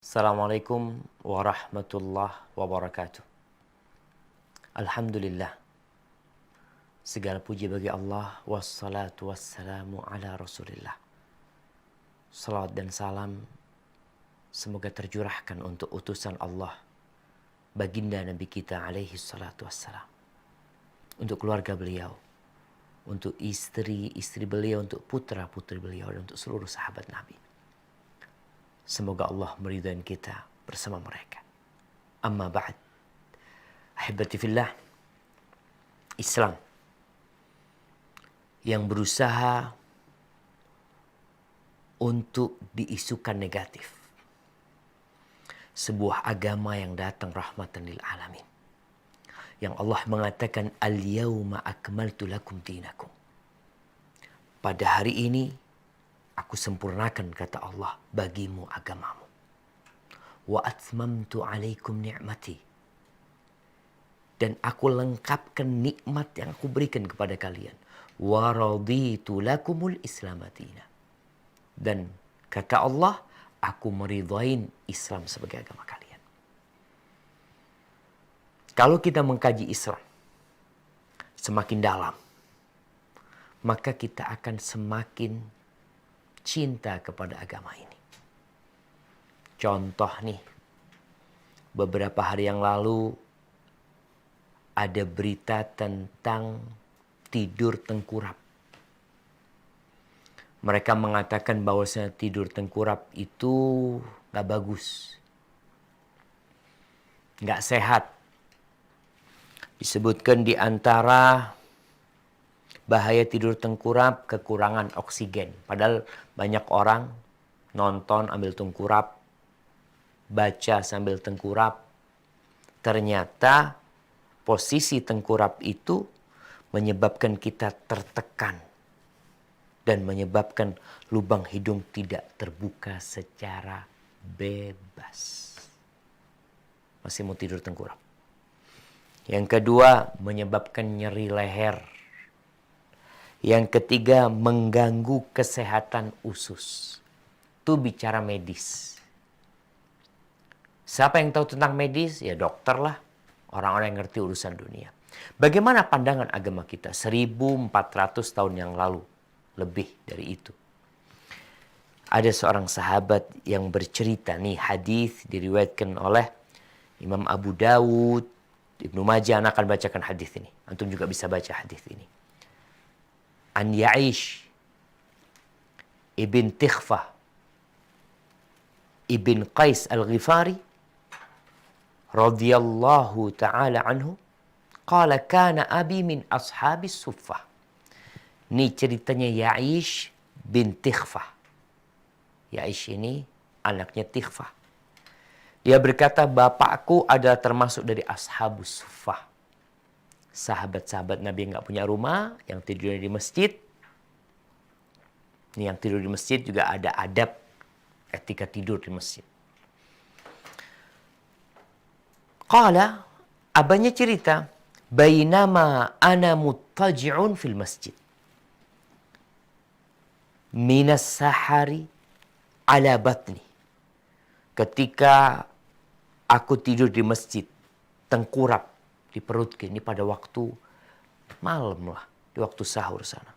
Assalamualaikum warahmatullahi wabarakatuh. Alhamdulillah. Segala puji bagi Allah. Wassalatu wassalamu ala rasulillah. Salawat dan salam semoga tercurahkan untuk utusan Allah, baginda Nabi kita alaihi salatu wassalam. Untuk keluarga beliau, untuk istri-istri beliau, untuk putra-putri beliau, dan untuk seluruh sahabat Nabi. Semoga Allah meridai kita bersama mereka. Amma ba'd. Ahibati fillah, Islam yang berusaha untuk diisukan negatif. Sebuah agama yang datang rahmatan lil alamin. Yang Allah mengatakan, al-yawma akmaltu lakum dinakum. Pada hari ini aku sempurnakan, kata Allah, bagimu agamamu. Wa atmamtu alaikum ni'mati. Dan aku lengkapkan nikmat yang aku berikan kepada kalian. Wa raditu lakumul islamadina. Dan kata Allah, aku meridhain Islam sebagai agama kalian. Kalau kita mengkaji Islam semakin dalam, maka kita akan semakin cinta kepada agama ini. Contoh nih, beberapa hari yang lalu ada berita tentang tidur tengkurap. Mereka mengatakan bahwasanya tidur tengkurap itu gak bagus, gak sehat. Disebutkan di antara bahaya tidur tengkurap, kekurangan oksigen. Padahal banyak orang nonton ambil tengkurap, baca sambil tengkurap. Ternyata posisi tengkurap itu menyebabkan kita tertekan dan menyebabkan lubang hidung tidak terbuka secara bebas. Masih mau tidur tengkurap. Yang kedua, menyebabkan nyeri leher. Yang ketiga, mengganggu kesehatan usus. Itu bicara medis. Siapa yang tahu tentang medis? Ya dokter lah. Orang-orang yang ngerti urusan dunia. Bagaimana pandangan agama kita 1400 tahun yang lalu? Lebih dari itu. Ada seorang sahabat yang bercerita, nih hadis diriwayatkan oleh Imam Abu Dawud, Ibnu Majah. Anak akan bacakan hadis ini. Antum juga bisa baca hadis ini. An Ya'ish ibn Tikhfah ibn Qais al-Ghifari radhiyallahu ta'ala anhu qala kana abi min ashabis suffah. Ini ceritanya Ya'ish bin Tikhfah. Ya'ish ini anaknya Tikhfah. Dia berkata, bapakku adalah termasuk dari ashabus suffah. Sahabat-sahabat Nabi yang gak punya rumah, yang tidur di masjid. Ini yang tidur di masjid juga ada adab etika tidur di masjid. Qala, abahnya cerita, bainama ana muttaji'un fil masjid. Minas sahari ala batni. Ketika aku tidur di masjid, tengkurap di perutku. Ini pada waktu malam lah, di waktu sahur sana.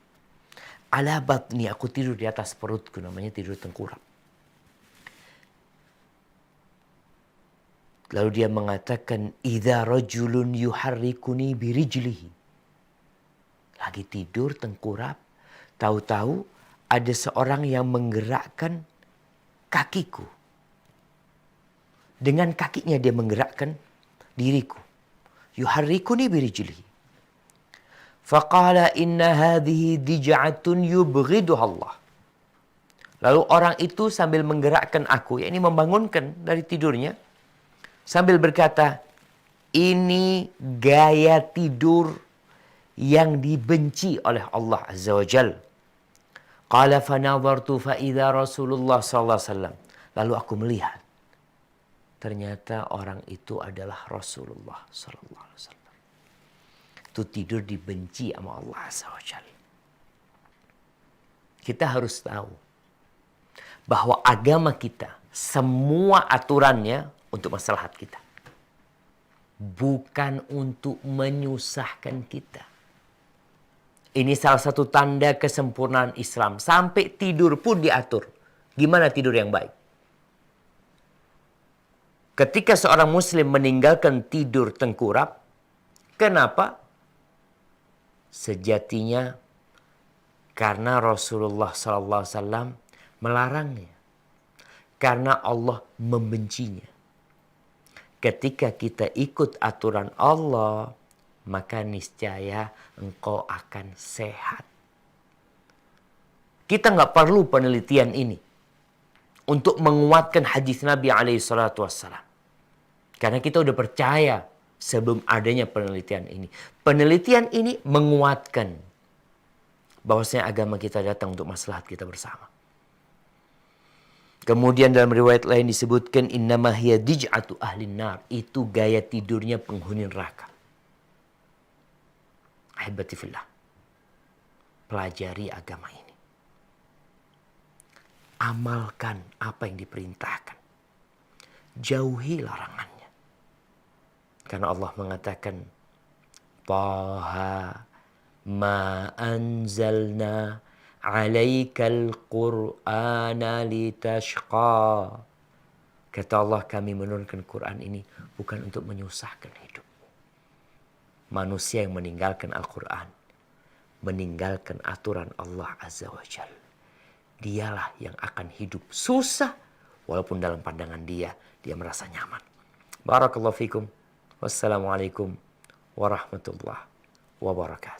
Ala batni, aku tidur di atas perutku, namanya tidur tengkurap. Lalu dia mengatakan, idza rajulun yuharrikuni birijlihi. Lagi tidur tengkurap, tahu-tahu ada seorang yang menggerakkan kakiku. Dengan kakinya dia menggerakkan diriku. Yuharrikuni birijlihi. Faqala inna hadhihi dij'atun yubghiduha Allah. Lalu orang itu sambil menggerakkan aku, yakni membangunkan dari tidurnya, sambil berkata, ini gaya tidur yang dibenci oleh Allah Azza wa Jal. Qala fanadhartu fa idza Rasulullah sallallahu alaihi wasallam. Lalu aku melihat, ternyata orang itu adalah Rasulullah sallallahu alaihi wasallam. Itu tidur dibenci sama Allah Azza wa Jal. Kita harus tahu bahwa agama kita semua aturannya untuk maslahat kita. Bukan untuk menyusahkan kita. Ini salah satu tanda kesempurnaan Islam. Sampai tidur pun diatur. Gimana tidur yang baik? Ketika seorang muslim meninggalkan tidur tengkurap, kenapa? Sejatinya karena Rasulullah SAW melarangnya. Karena Allah membencinya. Ketika kita ikut aturan Allah, maka niscaya engkau akan sehat. Kita nggak perlu penelitian ini untuk menguatkan hadis Nabi SAW. Karena kita udah percaya sebelum adanya penelitian ini. Penelitian ini menguatkan bahwasanya agama kita datang untuk maslahat kita bersama. Kemudian dalam riwayat lain disebutkan innama hiya dij'atu ahlin nar. Itu gaya tidurnya penghuni neraka. Ahibati fillah. Pelajari agama ini. Amalkan apa yang diperintahkan. Jauhi larangannya. Karena Allah mengatakan Taha ma anzalna alaikal Qur'ana litashqa. Kata Allah, kami menurunkan Quran ini bukan untuk menyusahkan hidup. Manusia yang meninggalkan Al-Quran, meninggalkan aturan Allah Azza wa Jalla, dialah yang akan hidup susah, walaupun dalam pandangan dia merasa nyaman. Barakallahu fikum. Wassalamualaikum warahmatullahi wabarakatuh.